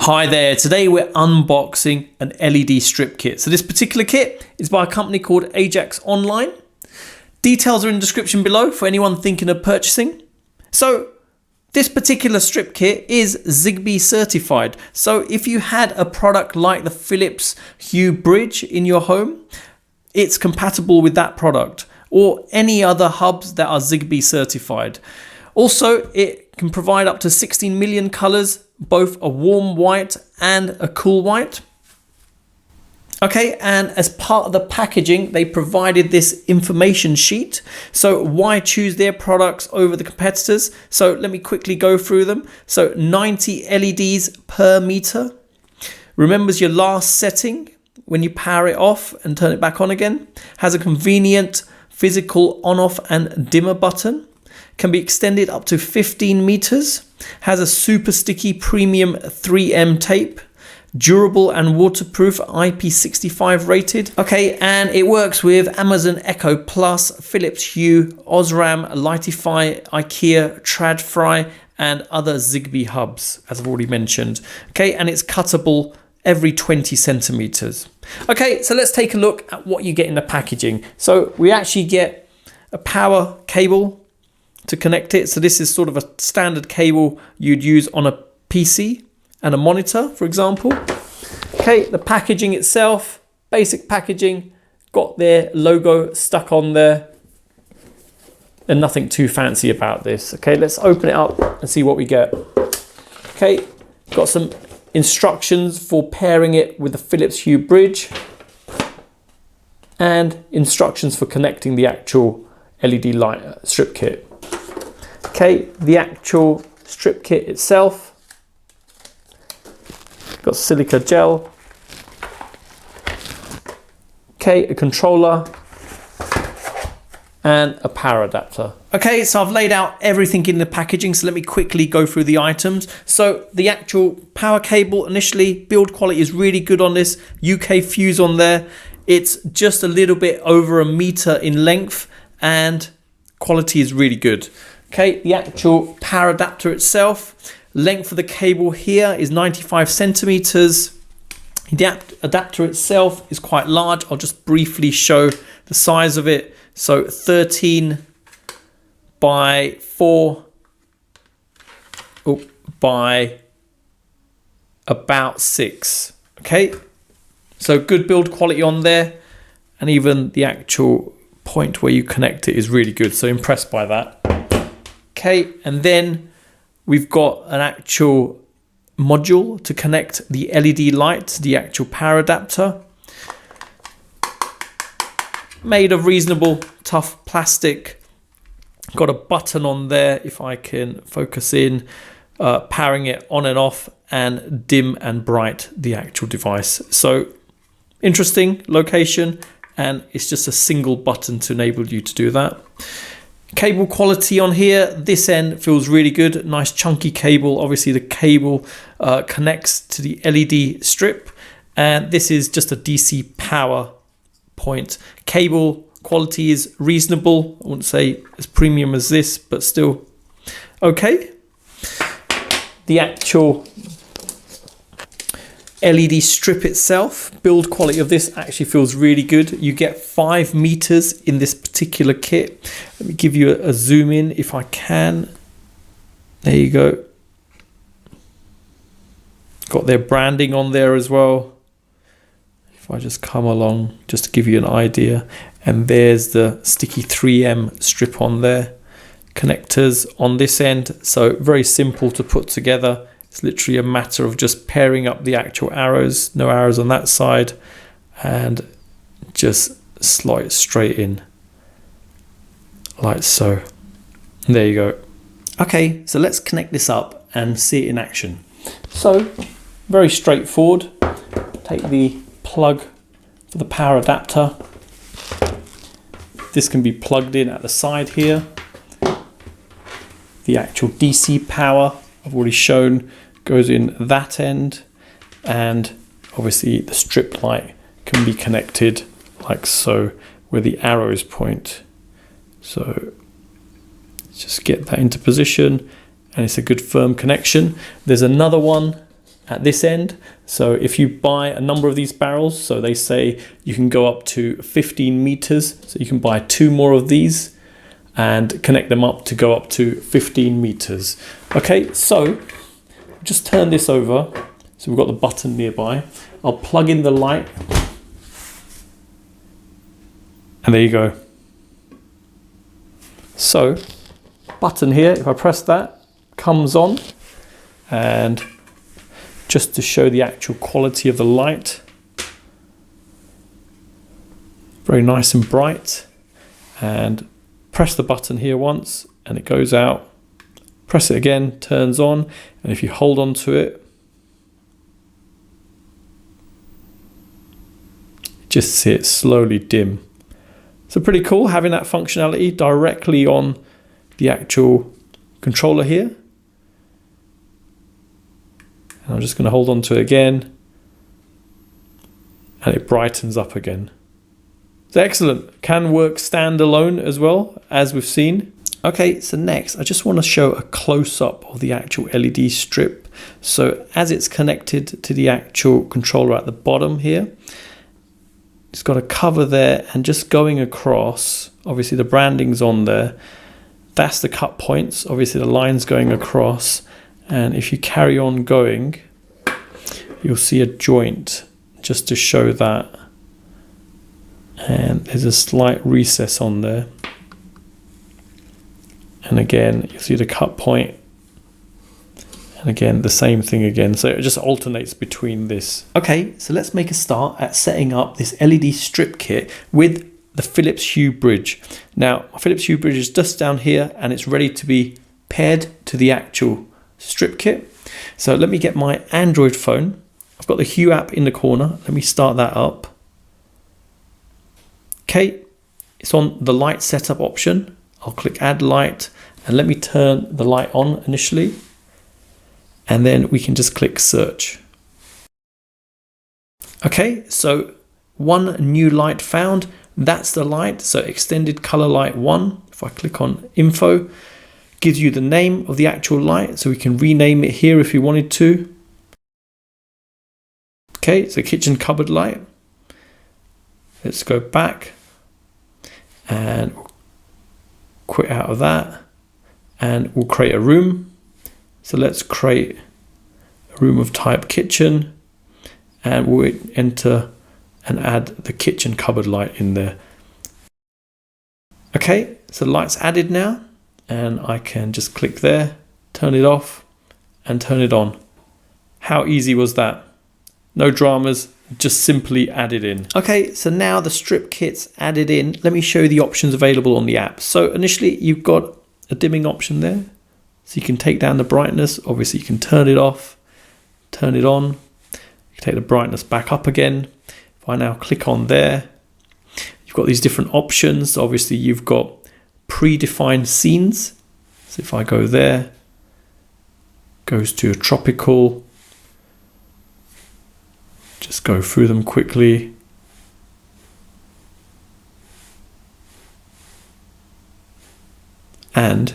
Hi there, today we're unboxing an LED strip kit. So this particular kit is by a company called Ajax online. Details are in the description below for anyone thinking of purchasing. So this particular strip kit is Zigbee certified. So if you had a product like the Philips Hue Bridge in your home, it's compatible with that product or any other hubs that are Zigbee certified. Also, it can provide up to 16 million colors, both a warm white and a cool white. Okay, and as part of the packaging, they provided this information sheet. So why choose their products over the competitors? So let me quickly go through them. So 90 LEDs per meter. Remembers your last setting when you power it off and turn it back on again. Has a convenient physical on-off and dimmer button. Can be extended up to 15 meters, has a super sticky premium 3M tape, durable and waterproof, IP65 rated. Okay, and it works with Amazon Echo Plus, Philips Hue, Osram, Lightify, IKEA, Tradfri, and other Zigbee hubs, as I've already mentioned. Okay, and it's cuttable every 20 centimeters. Okay, so let's take a look at what you get in the packaging. So we actually get a power cable to connect it. So this is sort of a standard cable you'd use on a PC and a monitor, for example. Okay, the packaging itself, basic packaging, got their logo stuck on there and nothing too fancy about this. Okay, let's open it up and see what we get. Okay, got some instructions for pairing it with the Philips Hue Bridge and instructions for connecting the actual LED light strip kit. Okay, the actual strip kit itself, got silica gel, okay, a controller and a power adapter. Okay, so I've laid out everything in the packaging, so let me quickly go through the items. So the actual power cable, initially, build quality is really good on this, UK fuse on there. It's just a little bit over a meter in length and quality is really good. Okay, the actual power adapter itself, length of the cable here is 95 centimeters. The adapter itself is quite large. I'll just briefly show the size of it. So 13 by 4 by about 6. Okay, so good build quality on there, and even the actual point where you connect it is really good. So impressed by that. Okay, and then we've got an actual module to connect the LED light to the actual power adapter. Made of reasonable tough plastic. Got a button on there, if I can focus in, powering it on and off, and dim and bright the actual device. So interesting location, and it's just a single button to enable you to do that. Cable quality on here, this end feels really good, nice chunky cable. Obviously the cable connects to the LED strip, and this is just a DC power point. Cable quality is reasonable. I wouldn't say as premium as this, but still okay. The actual LED strip itself, build quality of this actually feels really good. You get 5 meters in this particular kit. Let me give you a zoom in if I can. There you go. Got their branding on there as well. If I just come along, just to give you an idea. And there's the sticky 3M strip on there. Connectors on this end. So very simple to put together. It's literally a matter of just pairing up the actual arrows, no arrows on that side, and just slide it straight in like so. And there you go. Okay, so let's connect this up and see it in action. So very straightforward. Take the plug for the power adapter. This can be plugged in at the side here. The actual DC power I've already shown goes in that end, and obviously the strip light can be connected like so where the arrows point. So just get that into position, and it's a good firm connection. There's another one at this end. So if you buy a number of these barrels, so they say you can go up to 15 meters. So you can buy 2 more of these and connect them up to go up to 15 meters. Okay, so just turn this over. So we've got the button nearby. I'll plug in the light. And there you go. So, button here, if I press that, comes on. And just to show the actual quality of the light. Very nice and bright. And press the button here once and it goes out. Press it again, turns on. And if you hold on to it, just see it slowly dim. So pretty cool having that functionality directly on the actual controller here. And I'm just going to hold on to it again and it brightens up again. So excellent. Can work standalone as well, as we've seen. Okay, so next I just want to show a close-up of the actual LED strip. So as it's connected to the actual controller at the bottom here, it's got a cover there, and just going across, obviously the branding's on there. That's the cut points, obviously the line's going across, and if you carry on going, you'll see a joint just to show that. And there's a slight recess on there. And again, you see the cut point. And again, the same thing again. So it just alternates between this. Okay, so let's make a start at setting up this LED strip kit with the Philips Hue Bridge. Now, my Philips Hue Bridge is just down here and it's ready to be paired to the actual strip kit. So let me get my Android phone. I've got the Hue app in the corner. Let me start that up. Okay, it's on the light setup option. I'll click add light and let me turn the light on initially. And then we can just click search. Okay, so one new light found. That's the light, so extended color light 1. If I click on info, gives you the name of the actual light, so we can rename it here if you wanted to. Okay, it's a kitchen cupboard light. Let's go back and we'll quit out of that and we'll create a room. So let's create a room of type kitchen and we'll enter and add the kitchen cupboard light in there. Okay, so the light's added now and I can just click there, turn it off and turn it on. How easy was that? No dramas, just simply added in. Okay, so now the strip kit's added in. Let me show you the options available on the app. So initially you've got a dimming option there. So you can take down the brightness. Obviously you can turn it off, turn it on. You can take the brightness back up again. If I now click on there, you've got these different options. Obviously you've got predefined scenes. So if I go there, goes to a tropical. Just go through them quickly. And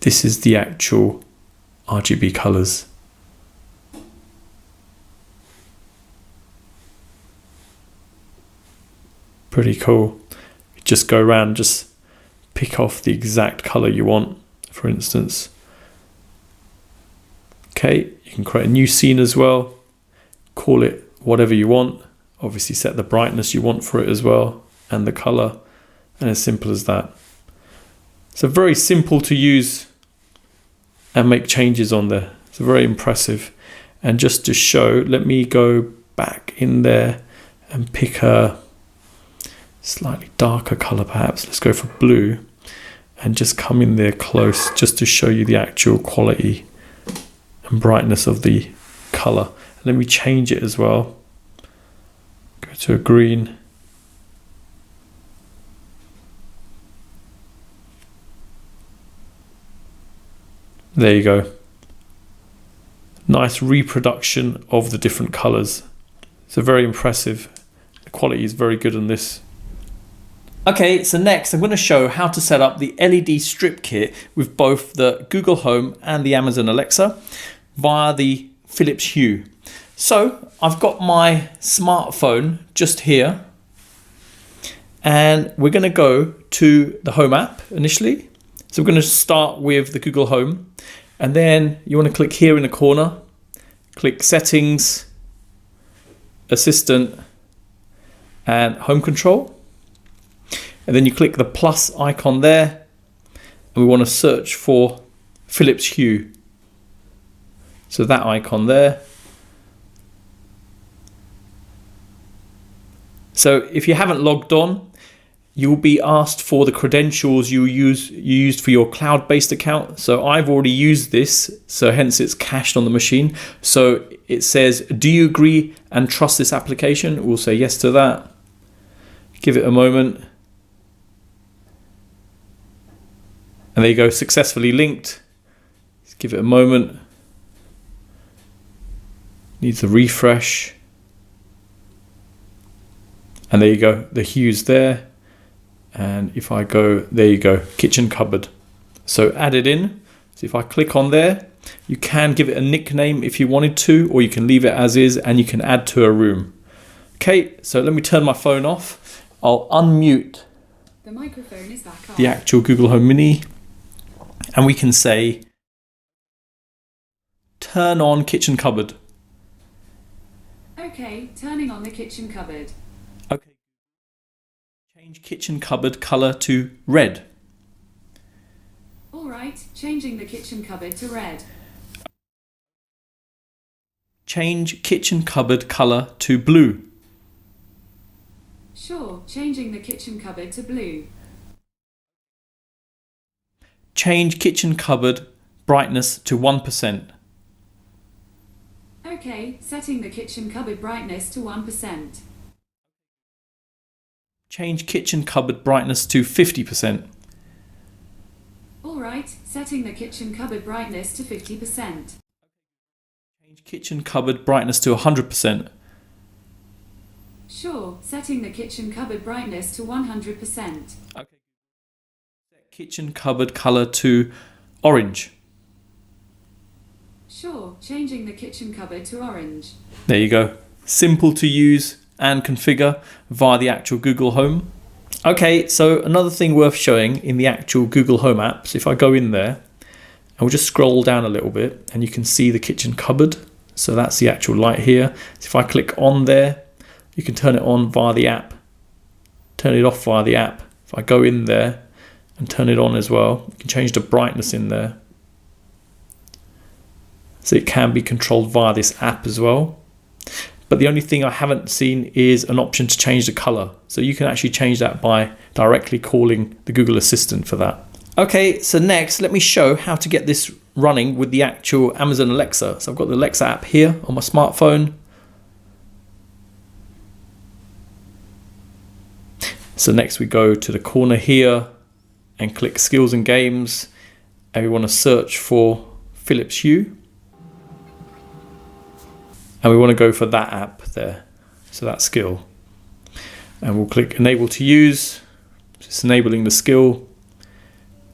this is the actual RGB colors. Pretty cool. You just go around, just pick off the exact color you want, for instance. Okay, you can create a new scene as well. Call it whatever you want. Obviously set the brightness you want for it as well and the color, and as simple as that. So very simple to use and make changes on there. It's very impressive. And just to show, let me go back in there and pick a slightly darker color perhaps. Let's go for blue and just come in there close just to show you the actual quality and brightness of the color. Let me change it as well. Go to a green. There you go. Nice reproduction of the different colors. So very impressive. The quality is very good on this. Okay, so next I'm going to show how to set up the LED strip kit with both the Google Home and the Amazon Alexa via the Philips Hue. So I've got my smartphone just here, and we're going to go to the Home app initially. So we're going to start with the Google Home, and then you want to click here in the corner, click Settings, Assistant, and Home Control. And then you click the plus icon there, and we want to search for Philips Hue. So that icon there. So if you haven't logged on, you will be asked for the credentials you used for your cloud-based account. So I've already used this, so hence it's cached on the machine. So it says, do you agree and trust this application? We'll say yes to that. Give it a moment. And there you go, successfully linked. Just give it a moment. Needs a refresh. And there you go, the Hue's there. And if I go, there you go, kitchen cupboard. So add it in. So if I click on there, you can give it a nickname if you wanted to, or you can leave it as is, and you can add to a room. Okay, so let me turn my phone off. I'll unmute the microphone is back on. The actual Google Home Mini, and we can say, turn on kitchen cupboard. Okay, turning on the kitchen cupboard. Okay. Change kitchen cupboard color to red. All right, changing the kitchen cupboard to red. Change kitchen cupboard color to blue. Sure, changing the kitchen cupboard to blue. Change kitchen cupboard brightness to 1%. Okay, setting the kitchen cupboard brightness to 1%. Change kitchen cupboard brightness to 50%. All right, setting the kitchen cupboard brightness to 50%. Change kitchen cupboard brightness to 100%. Sure, setting the kitchen cupboard brightness to 100%. Okay. Set kitchen cupboard color to orange. Sure, changing the kitchen cupboard to orange. There you go. Simple to use and configure via the actual Google Home. Okay, so another thing worth showing in the actual Google Home apps, if I go in there, and we'll just scroll down a little bit, and you can see the kitchen cupboard. So that's the actual light here. So if I click on there, you can turn it on via the app, turn it off via the app. If I go in there and turn it on as well, you can change the brightness in there. So it can be controlled via this app as well. But the only thing I haven't seen is an option to change the color. So you can actually change that by directly calling the Google Assistant for that. Okay, so next, let me show how to get this running with the actual Amazon Alexa. So I've got the Alexa app here on my smartphone. So next we go to the corner here and click Skills and Games. And we want to search for Philips Hue. And we want to go for that app there, so that skill. And we'll click Enable to Use. It's enabling the skill.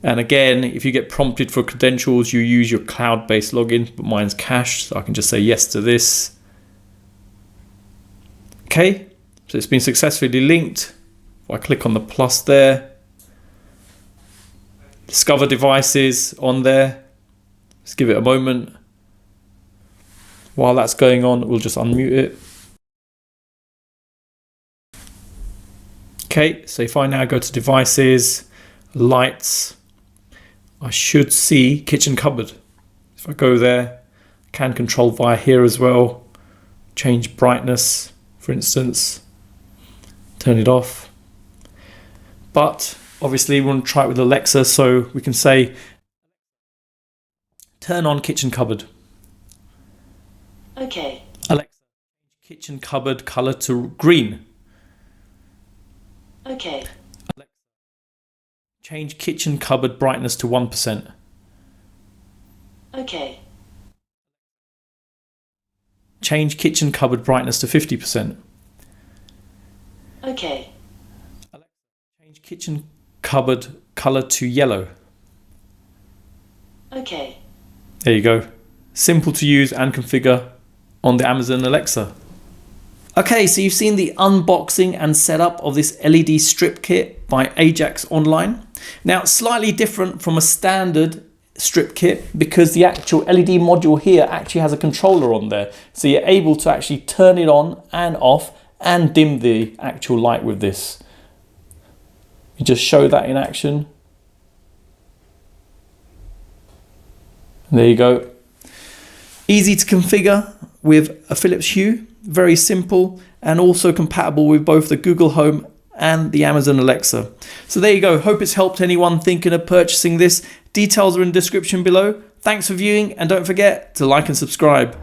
And again, if you get prompted for credentials, you use your cloud-based login, but mine's cached, so I can just say yes to this. Okay, so it's been successfully linked. If I click on the plus there, discover devices on there. Let's give it a moment. While that's going on, we'll just unmute it. Okay, so if I now go to devices, lights, I should see kitchen cupboard. If I go there, can control via here as well. Change brightness, for instance. Turn it off. But obviously we want to try it with Alexa, so we can say, turn on kitchen cupboard. Okay. Alexa, kitchen cupboard color to green. Okay. Alexa, change kitchen cupboard brightness to 1%. Okay. Change kitchen cupboard brightness to 50%. Okay. Alexa, change kitchen cupboard color to yellow. Okay. There you go. simple to use and configure on the Amazon Alexa. Okay, so you've seen the unboxing and setup of this LED strip kit by Ajax Online. Now, slightly different from a standard strip kit because the actual LED module here actually has a controller on there. So you're able to actually turn it on and off and dim the actual light with this. You just show that in action. And there you go. Easy to configure with a Philips Hue. Very simple and also compatible with both the Google Home and the Amazon Alexa. So there you go. Hope it's helped anyone thinking of purchasing this. Details are in the description below. Thanks for viewing and don't forget to like and subscribe.